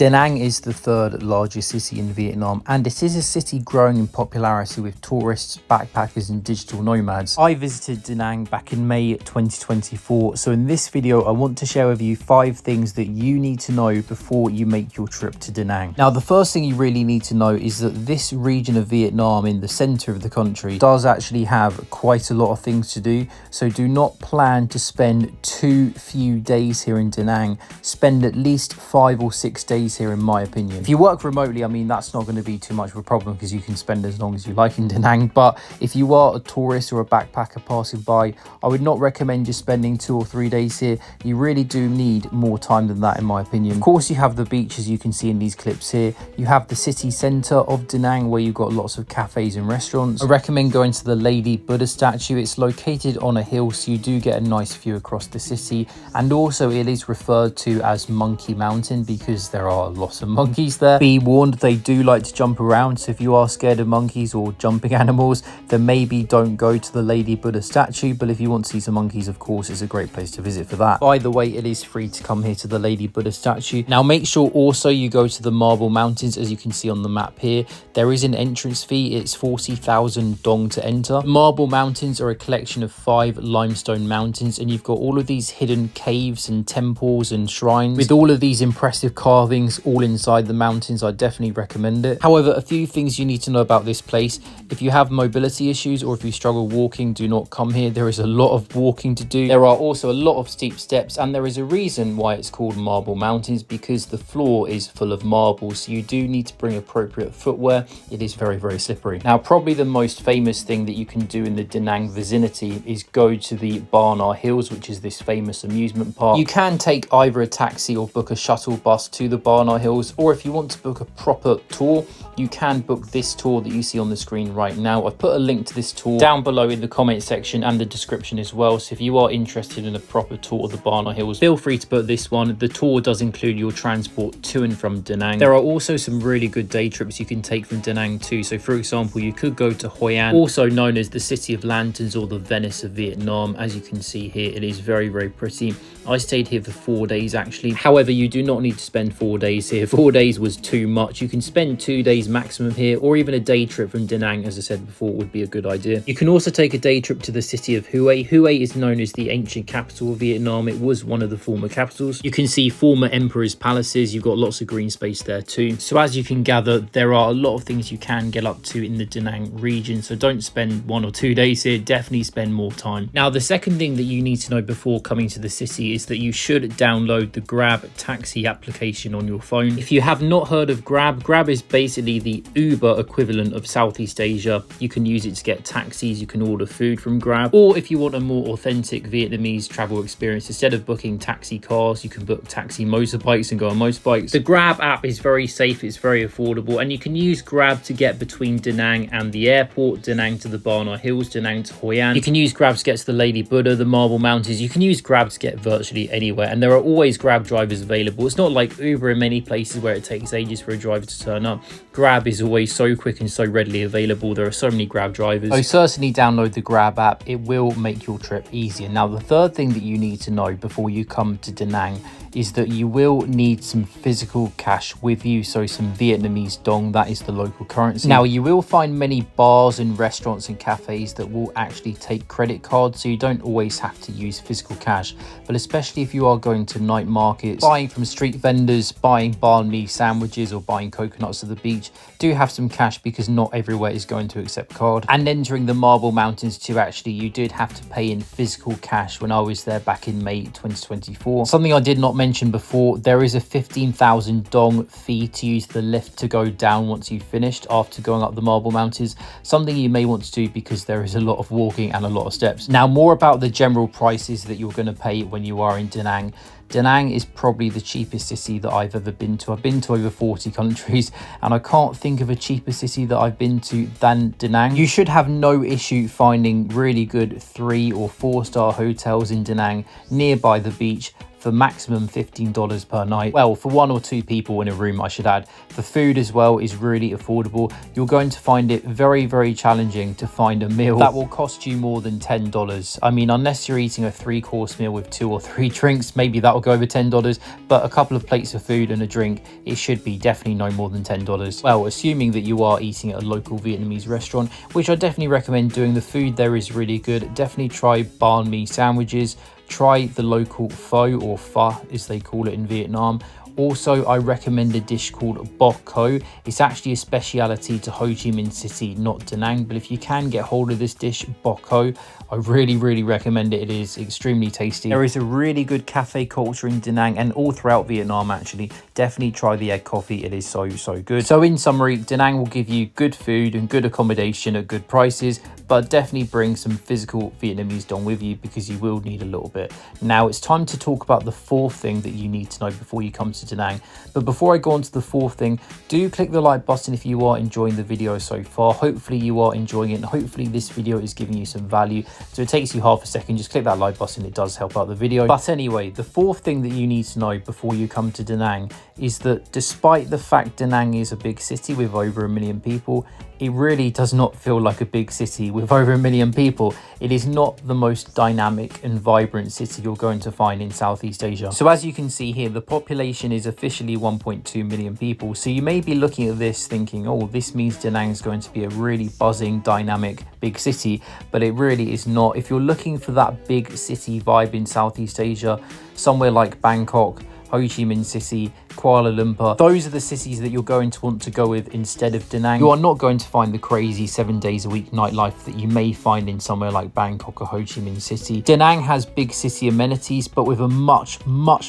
Da Nang is the third largest city in Vietnam, and it is a city growing in popularity with tourists, backpackers and digital nomads. I visited Da Nang back in May 2024, so in this video I want to share with you 5 things that you need to know before you make your trip to Da Nang. Now, the first thing you really need to know is that this region of Vietnam in the center of the country does actually have quite a lot of things to do, so do not plan to spend too few days here in Da Nang. Spend at least 5 or 6 days here, in my opinion. If you work remotely, I mean, that's not going to be too much of a problem because you can spend as long as you like in Da Nang. But if you are a tourist or a backpacker passing by, I would not recommend just spending 2 or 3 days here. You really do need more time than that, in my opinion. Of course, you have the beach, as you can see in these clips here. You have the city center of Da Nang, where you've got lots of cafes and restaurants. I recommend going to the Lady Buddha statue. It's located on a hill, so you do get a nice view across the city. And also, it is referred to as Monkey Mountain because there are lots of monkeys there. Be warned, they do like to jump around, so if you are scared of monkeys or jumping animals, then maybe don't go to the Lady Buddha statue. But if you want to see some monkeys, of course, it's a great place to visit for that. By the way, it is free to come here to the Lady Buddha statue. Now, make sure also you go to the Marble Mountains, as you can see on the map here. There is an entrance fee. It's 40,000 dong to enter. Marble Mountains are a collection of 5 limestone mountains, and you've got all of these hidden caves and temples and shrines with all of these impressive carvings all inside the mountains. I definitely recommend it. However, a few things you need to know about this place. If you have mobility issues or if you struggle walking, do not come here. There is a lot of walking to do. There are also a lot of steep steps, and there is a reason why it's called Marble Mountains, because the floor is full of marble, so you do need to bring appropriate footwear. It is very, very slippery. Now, probably the most famous thing that you can do in the Da Nang vicinity is go to the Barna Hills, which is this famous amusement park. You can take either a taxi or book a shuttle bus to the Barna Hills, or if you want to book a proper tour, you can book this tour that you see on the screen right now. I've put a link to this tour down below in the comment section and the description as well, so if you are interested in a proper tour of the Barna Hills, feel free to book this one. The tour does include your transport to and from Da Nang. There are also some really good day trips you can take from Da Nang too. So for example, you could go to Hoi An, also known as the City of Lanterns or the Venice of Vietnam. As you can see here, it is very, very pretty. I stayed here for 4 days actually. However, you do not need to spend 4 days here. 4 days was too much. You can spend 2 days maximum here, or even a day trip from Da Nang, as I said before, would be a good idea. You can also take a day trip to the city of Hue. Hue is known as the ancient capital of Vietnam. It was one of the former capitals. You can see former emperors' palaces. You've got lots of green space there too. So as you can gather, there are a lot of things you can get up to in the Da Nang region. So don't spend 1 or 2 days here. Definitely spend more time. Now, the second thing that you need to know before coming to the city is that you should download the Grab taxi application on your phone. If you have not heard of Grab, Grab is basically the Uber equivalent of Southeast Asia. You can use it to get taxis, you can order food from Grab, or if you want a more authentic Vietnamese travel experience, instead of booking taxi cars, you can book taxi motorbikes and go on motorbikes. The Grab app is very safe, it's very affordable, and you can use Grab to get between Da Nang and the airport, Da Nang to the Barna Hills, Da Nang to Hoi An. You can use Grab to get to the Lady Buddha, the Marble Mountains. You can use Grab to get virtually anywhere, and there are always Grab drivers available. It's not like Uber in many places where it takes ages for a driver to turn up. Grab is always so quick and so readily available. There are so many Grab drivers. So certainly download the Grab app. It will make your trip easier. Now, the third thing that you need to know before you come to Da Nang is that you will need some physical cash with you, so some Vietnamese dong, that is the local currency. Now, you will find many bars and restaurants and cafes that will actually take credit cards, so you don't always have to use physical cash. But especially if you are going to night markets, buying from street vendors, buying banh mi sandwiches or buying coconuts at the beach, do have some cash because not everywhere is going to accept card. And entering the Marble Mountains too, actually, you did have to pay in physical cash when I was there back in May 2024. Something I did not mention before, there is a 15,000 dong fee to use the lift to go down once you've finished after going up the Marble Mountains. Something you may want to do because there is a lot of walking and a lot of steps. Now, more about the general prices that you're going to pay when you are in Da Nang. Da Nang is probably the cheapest city that I've ever been to. I've been to over 40 countries, and I can't think of a cheaper city that I've been to than Da Nang. You should have no issue finding really good 3 or 4 star hotels in Da Nang nearby the beach for maximum $15 per night. Well, for 1 or 2 people in a room, I should add. The food as well is really affordable. You're going to find it very, very challenging to find a meal that will cost you more than $10. I mean, unless you're eating a 3-course meal with 2 or 3 drinks, maybe that will go over $10, but a couple of plates of food and a drink, it should be definitely no more than $10. Well, assuming that you are eating at a local Vietnamese restaurant, which I definitely recommend doing. The food there is really good. Definitely try banh mi sandwiches. Try the local pho, or pho as they call it in Vietnam. Also, I recommend a dish called bok co. It's actually a speciality to Ho Chi Minh City, not Da Nang. But if you can get hold of this dish, bok co, I really, really recommend it. It is extremely tasty. There is a really good cafe culture in Da Nang and all throughout Vietnam, actually. Definitely try the egg coffee. It is so, so good. So in summary, Da Nang will give you good food and good accommodation at good prices, but definitely bring some physical Vietnamese dong with you because you will need a little bit. Now it's time to talk about the 4th thing that you need to know before you come to Da Nang. But before I go on to the 4th thing, do click the like button if you are enjoying the video so far. Hopefully you are enjoying it, and hopefully this video is giving you some value. So it takes you half a second, just click that like button, it does help out the video. But anyway, the 4th thing that you need to know before you come to Da Nang is that despite the fact Da Nang is a big city with over 1 million people, it really does not feel like a big city with over 1 million people. It is not the most dynamic and vibrant city you're going to find in Southeast Asia. So as you can see here, the population is officially 1.2 million people. So you may be looking at this thinking, oh, this means Da Nang is going to be a really buzzing, dynamic, big city, but it really is not. If you're looking for that big city vibe in Southeast Asia, somewhere like Bangkok, Ho Chi Minh City, Kuala Lumpur, those are the cities that you're going to want to go with instead of Da Nang. You are not going to find the crazy 7 days a week nightlife that you may find in somewhere like Bangkok or Ho Chi Minh City. Da Nang has big city amenities, but with a much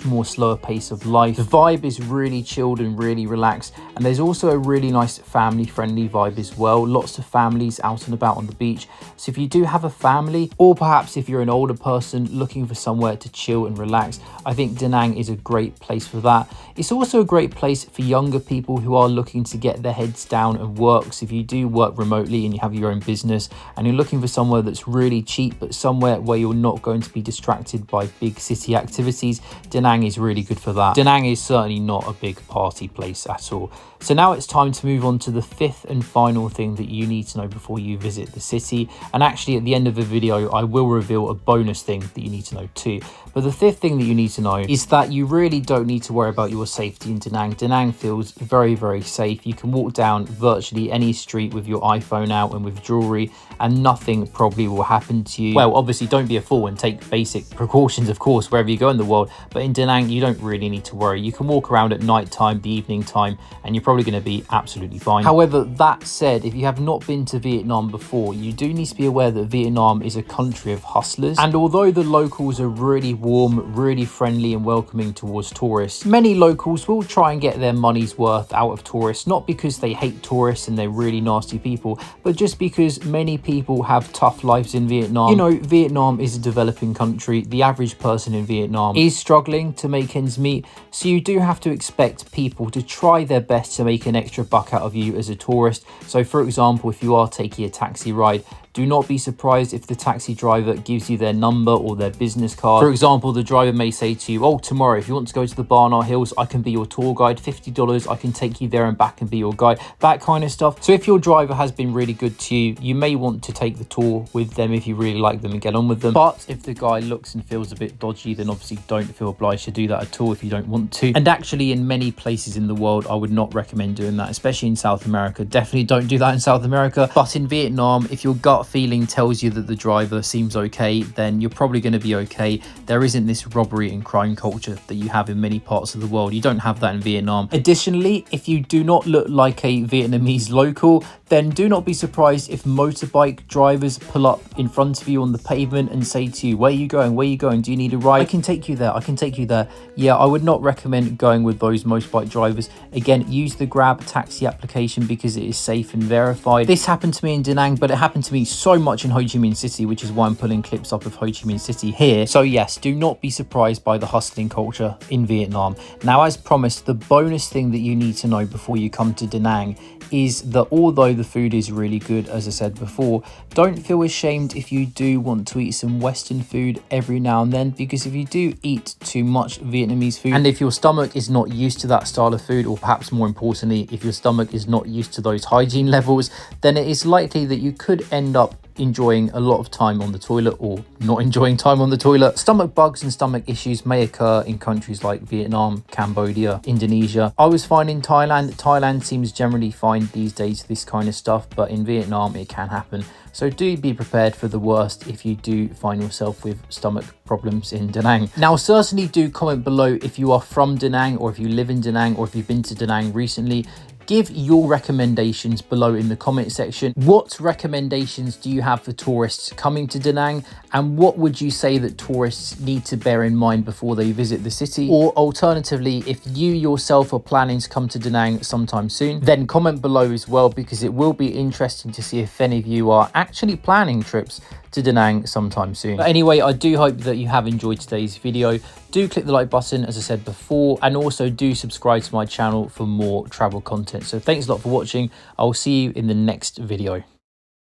more slower pace of life. The vibe is really chilled and really relaxed, and there's also a really nice family friendly vibe as well. Lots of families out and about on the beach. So if you do have a family, or perhaps if you're an older person looking for somewhere to chill and relax, I think Da Nang is a great place for that. It's also a great place for younger people who are looking to get their heads down and work. So if you do work remotely and you have your own business and you're looking for somewhere that's really cheap, but somewhere where you're not going to be distracted by big city activities, Da Nang is really good for that. Da Nang is certainly not a big party place at all. So now it's time to move on to the 5th and final thing that you need to know before you visit the city. And actually at the end of the video, I will reveal a bonus thing that you need to know too. But the 5th thing that you need to know is that you really don't need to worry about your safety in Da Nang. Da Nang feels very, very safe. You can walk down virtually any street with your iPhone out and with jewelry, and nothing probably will happen to you. Well, obviously don't be a fool and take basic precautions, of course, wherever you go in the world. But in Da Nang, you don't really need to worry. You can walk around at night time, the evening time, and you're probably going to be absolutely fine. However, that said, if you have not been to Vietnam before, you do need to be aware that Vietnam is a country of hustlers. And although the locals are really warm, really friendly and welcoming towards tourists, many locals will try and get their money's worth out of tourists, not because they hate tourists and they're really nasty people, but just because many people have tough lives in Vietnam. You know, Vietnam is a developing country. The average person in Vietnam is struggling to make ends meet, so you do have to expect people to try their best to make an extra buck out of you as a tourist. So for example, if you are taking a taxi ride, do not be surprised if the taxi driver gives you their number or their business card. For example, the driver may say to you, oh, tomorrow, if you want to go to the Barnard Hills, I can be your tour guide, $50, I can take you there and back and be your guide, that kind of stuff. So if your driver has been really good to you, you may want to take the tour with them if you really like them and get on with them. But if the guy looks and feels a bit dodgy, then obviously don't feel obliged to do that at all if you don't want to. And actually in many places in the world, I would not recommend doing that, especially in South America. Definitely don't do that in South America. But in Vietnam, if your gut feeling tells you that the driver seems okay, then you're probably going to be okay. There isn't this robbery and crime culture that you have in many parts of the world. You don't have that in Vietnam. Additionally, if you do not look like a Vietnamese local, then do not be surprised if motorbike drivers pull up in front of you on the pavement and say to you, where are you going? Where are you going? Do you need a ride? I can take you there. I can take you there. Yeah, I would not recommend going with those motorbike drivers. Again, use the Grab taxi application because it is safe and verified. This happened to me in Da Nang, but it happened to me so much in Ho Chi Minh City, which is why I'm pulling clips up of Ho Chi Minh City here. So yes, do not be surprised by the hustling culture in Vietnam. Now, as promised, the bonus thing that you need to know before you come to Da Nang is that although the the food is really good, as I said before. Don't feel ashamed if you do want to eat some Western food every now and then, because if you do eat too much Vietnamese food, and if your stomach is not used to that style of food, or perhaps more importantly, if your stomach is not used to those hygiene levels, then it is likely that you could end up enjoying a lot of time on the toilet or not enjoying time on the toilet. Stomach bugs and stomach issues may occur in countries like Vietnam, Cambodia, Indonesia. I was fine in Thailand seems generally fine these days for this kind of stuff, but in Vietnam it can happen. So do be prepared for the worst if you do find yourself with stomach problems in Da Nang. Now, certainly do comment below if you are from Da Nang, or if you live in Da Nang, or if you've been to Da Nang recently. Give your recommendations below in the comment section. What recommendations do you have for tourists coming to Da Nang, and what would you say that tourists need to bear in mind before they visit the city? Or alternatively, if you yourself are planning to come to Da Nang sometime soon, then comment below as well, because it will be interesting to see if any of you are actually planning trips to Da Nang sometime soon. But anyway, I do hope that you have enjoyed today's video. Do click the like button, as I said before, and also do subscribe to my channel for more travel content. So thanks a lot for watching. I'll see you in the next video.